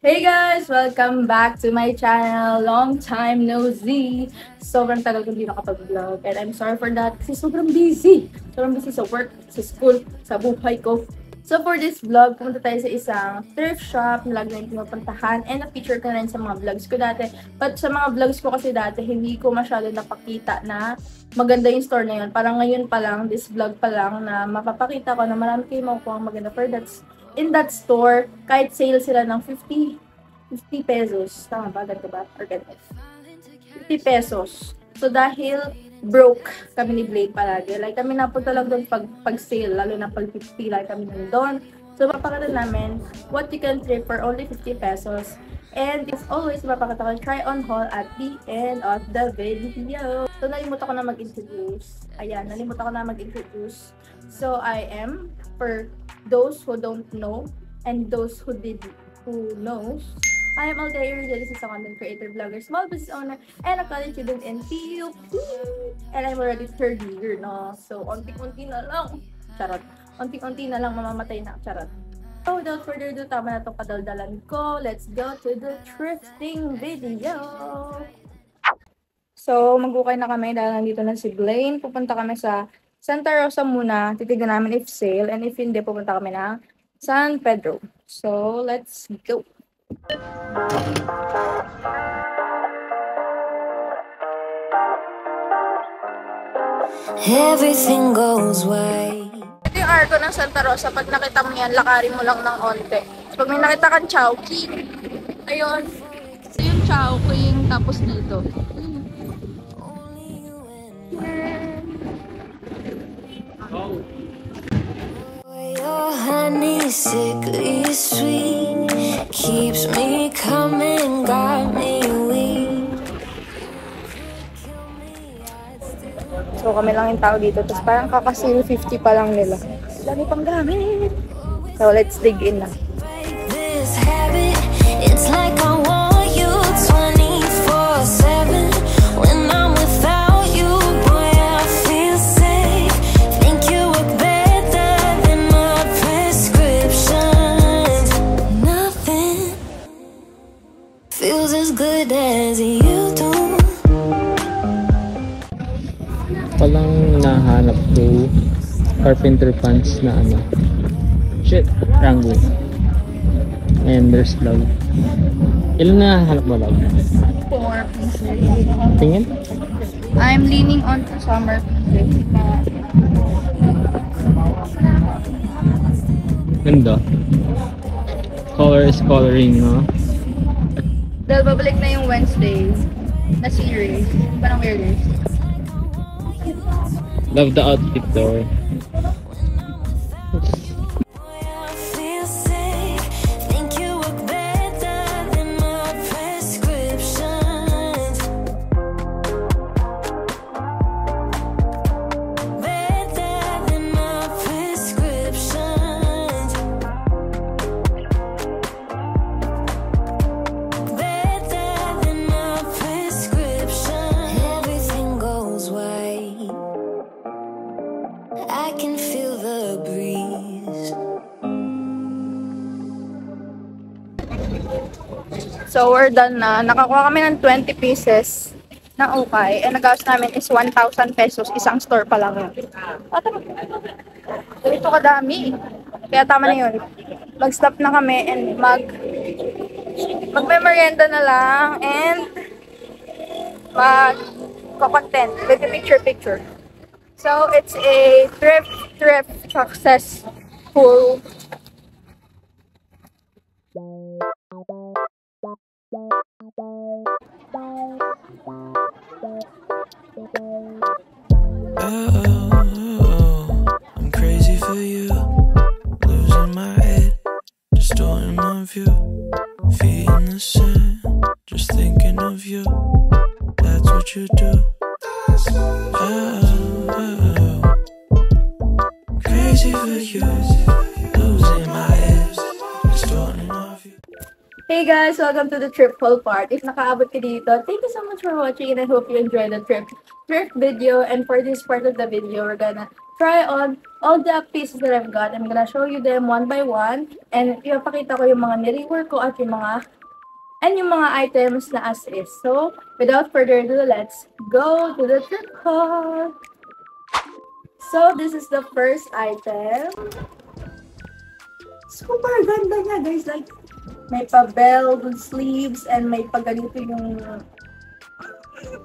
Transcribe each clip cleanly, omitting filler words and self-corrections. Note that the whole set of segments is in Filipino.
Hey guys! Welcome back to my channel. Long time no see. Sobrang tagal ko hindi nakapag-vlog. And I'm sorry for that kasi sobrang busy. Sobrang busy sa work, sa school, sa buhay ko. So for this vlog, pumunta tayo sa isang thrift shop na lagi namin pinupuntahan. And na-feature ko na rin sa mga vlogs ko dati. But sa mga vlogs ko kasi dati, hindi ko masyado napakita na maganda yung store na yun. Parang ngayon pa lang, this vlog pa lang na mapapakita ko na marami kayo makukuha maganda for in that store, kahit sale sila ng 50 pesos. Tama ba? Ganito ba? Or ganito? 50 pesos. So, dahil broke kami ni Blake palagi. Like, kami napunta lang doon pag sale, lalo na pag 50, like kami doon. So, mapakita namin what you can trip for only 50 pesos. And as always, mapakita ko try on haul at the end of the video. So, nalimutan ko na mag-introduce. Ayan, nalimutan ko na mag-introduce. So, I am, for those who don't know, and those who knows, I am Altair. This is a content creator, vlogger, small business owner, and a college student in PUP. And I'm already third year, no? So, onti-unti na lang. Charot. Onti-unti na lang mamamatay na. Charot. So, without further ado, tama na itong kadaldalan ko. Let's go to the thrifting video. So, mag-ukay na kami dahil nandito na si Blaine. Pupunta kami sa Santa Rosa muna. Titignan namin if sale. And if hindi, pupunta kami ng San Pedro. So, let's go. Everything goes right. Ito yung arko ng Santa Rosa. Pag nakita mo yan, lakarin mo lang ng onte. Pag may nakita kang Chowking, ayun. Ito yung Chowking, tapos dito. Your honey sickly sweet keeps me coming, got me weak. So kami lang yung tao dito. Tapos parang kakasil 50 pa lang nila. Dami pang gamit. So let's dig in na. This habit, it's like I want you 24/7. When I'm without you, boy, I feel safe. Think you work better than my prescriptions. Nothing feels as good as you do. Palang nahanap ko carpenter pants na ano, shit, Wrangler, and there's love. Ilan na nahanap mo, love? 4 pieces. Tingin? I'm leaning on to summer pieces. Ganda. Color is coloring, no? Dahil babalik na yung Wednesday na series. Parang weirdest. Love the outfit though. I feel safe. Think you work better than my prescriptions. Better than my prescriptions. Better than my prescription. Everything goes right. I can feel the breeze. So we're done na. Nakakuha kami ng 20 pieces ng ukay. And nag-house namin is 1,000 pesos. Isang store pa lang yun. Ganito kadami. Kaya tama na yun. Mag-stop na kami and mag-merienda na lang and mag-content with the picture. So it's a thrift successful. I'm crazy for you, losing my head, distorting my view, feet in the sand, just thinking of you. That's what you do. Crazy for you, losing my head, distorting my view. Hey guys! Welcome to the trip haul part. If nakaabot ka dito, thank you so much for watching and I hope you enjoyed the thrift video. And for this part of the video, we're gonna try on all the pieces that I've got. I'm gonna show you them one by one. And ipapakita ko yung mga nire-work ko at yung mga items na as is. So, without further ado, let's go to the trip haul. So, this is the first item. Super ganda niya, guys. Like, may pa-bell with sleeves and may pa-ganito yung...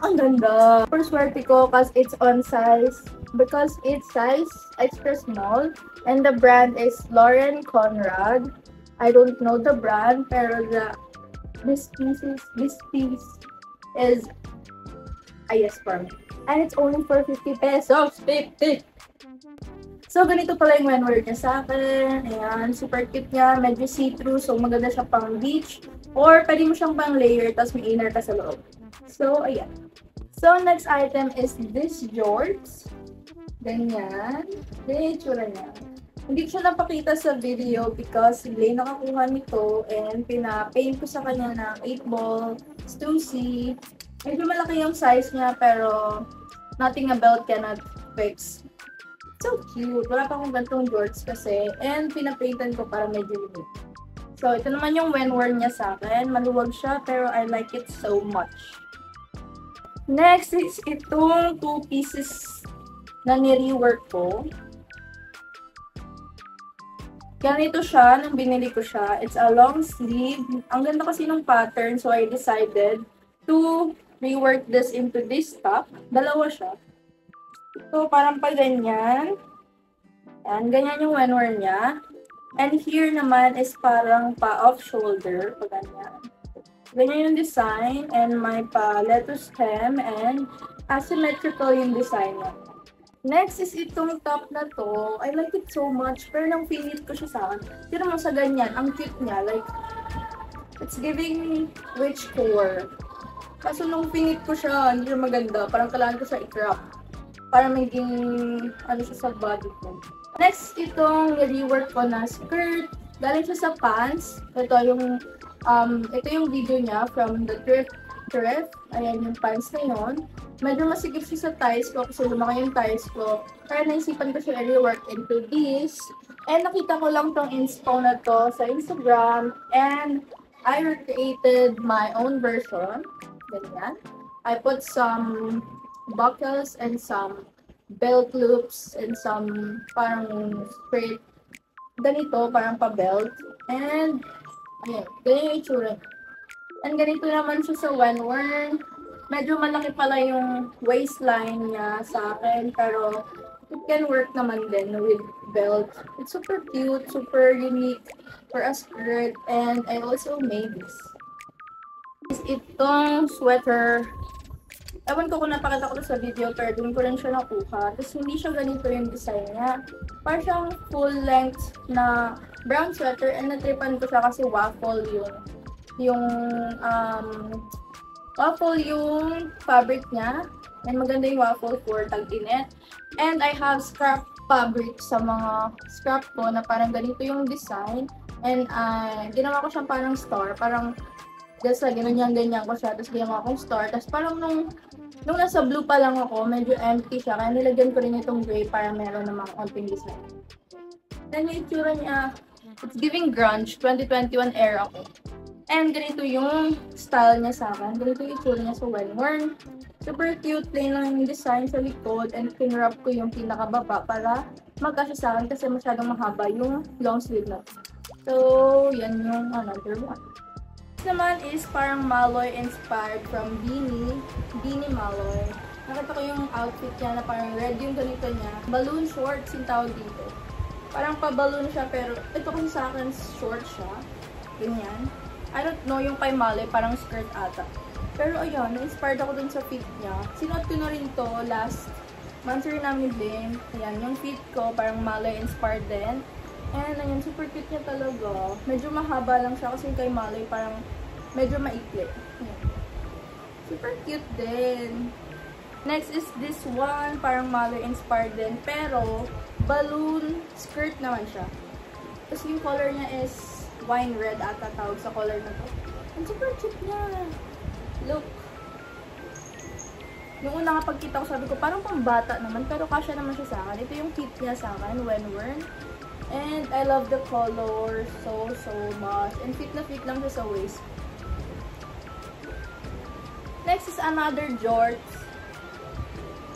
Ang ganda. Super swerte ko kasi it's on size. Because it's size extra small. And the brand is Lauren Conrad. I don't know the brand, pero this piece is a yes for me. And it's only for 50 pesos. 50! So, ganito pala yung when-wear niya sa akin. Ayan, super cute niya. Medyo see-through, so maganda siya pang beach. Or, pwede mo siyang pang layer, tapos may inner ka sa loob. So, ayan. So, next item is this shorts. Ganyan. Ganyan yung tsura niya. Hindi ko siya napakita sa video because hindi nakakuha nito and pina-paint ko sa kanya ng 8-ball, Stussy. Medyo malaki yung size niya pero nothing a belt cannot fix. So cute. Wala pa akong gantong shorts kasi and pina-paintan ko para medyo unique. So ito naman yung when-wear niya sa akin. Maluwag siya pero I like it so much. Next is itong 2 pieces na ni-rework ko. Ganito siya nung binili ko siya. It's a long sleeve. Ang ganda kasi ng pattern so I decided to rework this into this top. Dalawa siya. So parang pa ganyan. Yan, ganyan yung when-wear niya. And here naman is parang pa-off shoulder. Pa ganyan. Ganyan yung design and may pa-lettuce stem and asymmetrical yung design niya. Next is itong top na to. I like it so much. Pero nang pinit ko siya sa akin. Tira mo sa ganyan. Ang cute niya. Like, it's giving witch core. Kaso nung pinit ko siya, hindi siya maganda. Parang kailangan ko siya i-crop. Para maging, ano siya sa body ko. Next, itong rework ko na skirt. Galing siya sa pants. Ito yung video niya from the thrift. Ayan yung pants na yun. Medyo masigip siya sa thighs ko kasi lumaki yung thighs ko. Kaya naisipan ko siya i-rework into this. And nakita ko lang tong inspo na to sa Instagram. And I recreated my own version. Ganyan. I put some buckles and some belt loops and some parang straight ganito, parang pa-belt. And ayan, ganyan yung itsura. And ganito naman siya sa when-wear. Medyo malaki pala yung waistline niya sa akin, pero it can work naman din with belt. It's super cute, super unique for a skirt, and I also made this. Itong sweater, ewan ko kung napakita ko sa video, pero doon ko rin siya nakuha. Tapos hindi siya ganito yung design niya. Parang siyang full length na brown sweater, and natripan ko siya kasi waffle yung fabric niya. And maganda yung waffle for tag-init. And I have scrap fabric sa mga scrap ko na parang ganito yung design. And ginawa ko siyang parang star. Parang just like ganyan ko siya. Tapos ginawa akong star. Tapos parang nung nasa blue pa lang ako, medyo empty siya. Kaya nilagyan ko rin itong gray para meron namang konting design. Then yung itsura niya, it's giving grunge. 2021 era ako. And ganito yung style niya sa akin. Ganito yung itsura niya sa when-worn. Super cute, plain lang yung design sa likod. And pinwrap ko yung pinakababa para magkasya sa akin kasi masyadong mahaba yung long sleeve na. So, yan yung another one. Next naman is parang Maloy inspired from Beanie Maloy. Nakita ko yung outfit niya na parang red yung ganito niya. Balloon shorts yung tawag dito. Parang pa-balloon siya pero ito kasi sa akin short siya. Ganyan. I don't know yung kay Maloy, parang skirt ata. Pero ayun, na-inspired ako dun sa fit niya. Sinuot ko na rin to last month rin namin din. Ayan, yung fit ko, parang Maloy inspired din. And ayun, super cute niya talaga. Medyo mahaba lang siya kasi yung kay Maloy parang medyo maikli. Ayan. Super cute din. Next is this one, parang Maloy inspired din. Pero, balloon skirt naman siya. Tapos yung color niya is wine red ata tawag sa color na to. Ang super cute niya. Look. Yung una nga pagkita ko, sabi ko, parang pambata naman, pero kasya naman siya sa akin. Ito yung fit niya sa akin, when worn. And I love the color so much. And fit na fit lang siya sa waist. Next is another jorts.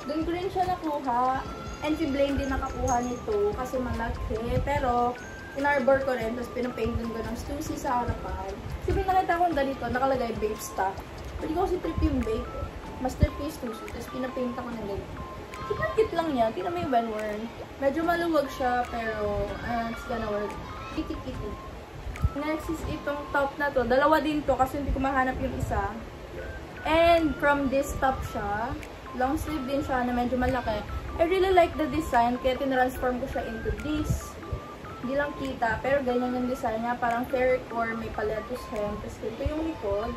Doon ko rin siya nakuha. And si Blaine din nakakuha nito kasi malaki. Pero, in-arbor ko rin. Tapos pinapaint din ko ng Stussy sa harapan. Kasi pinakita ko ganito, nakalagay babe stuff. Pwede ko kasi trip yung babe. Mas trip yung Stussy. Tapos pinapaint ako ng ganito. Super cute lang niya. Tingnan mo yung when worn. Medyo maluwag siya, pero it's gonna work. Kitty. Next is itong top na to. Dalawa din to kasi hindi ko mahanap yung isa. And from this top siya. Long sleeve din siya na medyo malaki. I really like the design kaya tinransform ko siya into this. Hindi lang kita, pero ganyan yung design niya. Parang fairy core, may paletos hem. Tapos ito yung likod.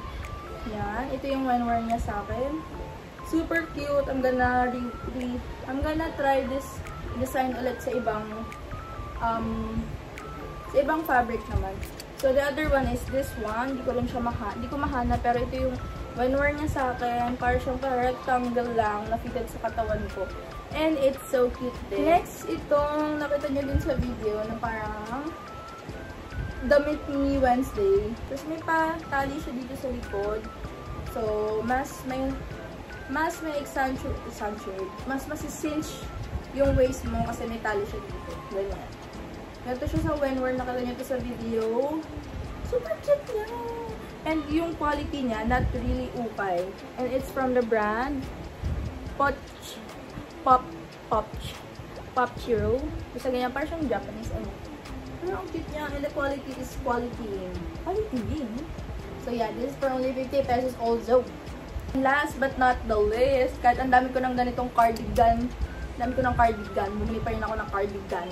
Yan. Ito yung when worn niya sa akin. Super cute. I'm gonna try this design ulit sa ibang fabric naman. So the other one is this one. Hindi ko mahanap, pero ito yung when worn niya sa akin. Parang siyang rectangle lang na fitted sa katawan ko. And it's so cute din. Next, itong nakita nyo din sa video na parang damit ni Wednesday. Tapos may pa-tali siya dito sa likod. So, mas may accentuate. Mas masicinch yung waist mo kasi may tali siya dito. Ganyan. Ganito siya sa when worn. Nakita nyo ito sa video. Super cute niya. And yung quality niya, not really ukay. And it's from the brand Pop Chiro. Basta ganyan, parang siyang Japanese. Pero ang cute niya, and the quality is quality. So yeah, this is for only 50 pesos also. Last but not the least, kahit ang dami ko ng ganitong cardigan, bumili pa rin ako ng cardigan.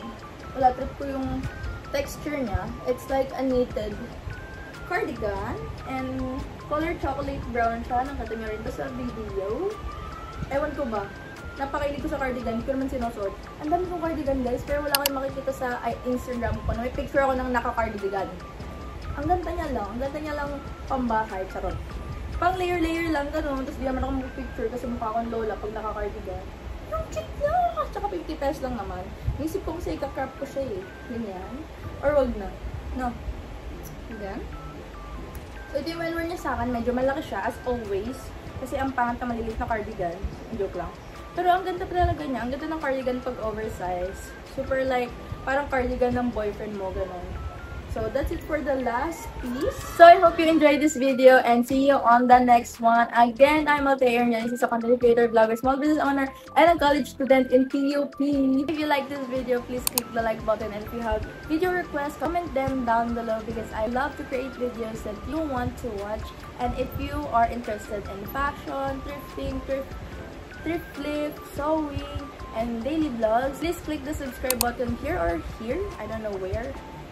Wala, trip ko yung texture niya. It's like a knitted cardigan. And color chocolate brown siya. Nakita nyo rin ito sa video. Ewan ko ba? Napakaili ko sa cardigan. Hindi ko naman sinusuot. Ang dami kong cardigan, guys. Pero wala kayong makikita sa Instagram ko. May picture ako ng naka-cardigan. Ang ganda niya lang. Ang ganda niya lang pambahay. Charot. Pang layer-layer lang. Ganun. Tapos di naman ako mag-picture kasi mukha akong lola pag naka-cardigan. Ang cute lang. Tsaka 50 pesos lang naman. Naisip ko kasi ika-crop ko siya eh. Ganyan. Or wag na. No. Ganyan. So, ito yung when worn niya sa akin. Medyo malaki siya, as always. Kasi ang pangat na maliliit na cardigan. Joke lang. Pero ang ganda talaga niya. Ang ganda ng cardigan pag oversize. Super like, parang cardigan ng boyfriend mo. Ganun. So, that's it for the last piece. So, I hope you enjoyed this video and see you on the next one. Again, I'm Altair. This is a content creator, vlogger, small business owner, and a college student in PUP. If you like this video, please click the like button. And if you have video requests, comment them down below because I love to create videos that you want to watch. And if you are interested in fashion, thrifting, thrift flip, sewing, and daily vlogs, please click the subscribe button here or here. I don't know where.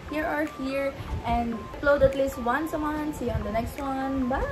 Here or here, and upload at least once a month. See you on the next one. Bye!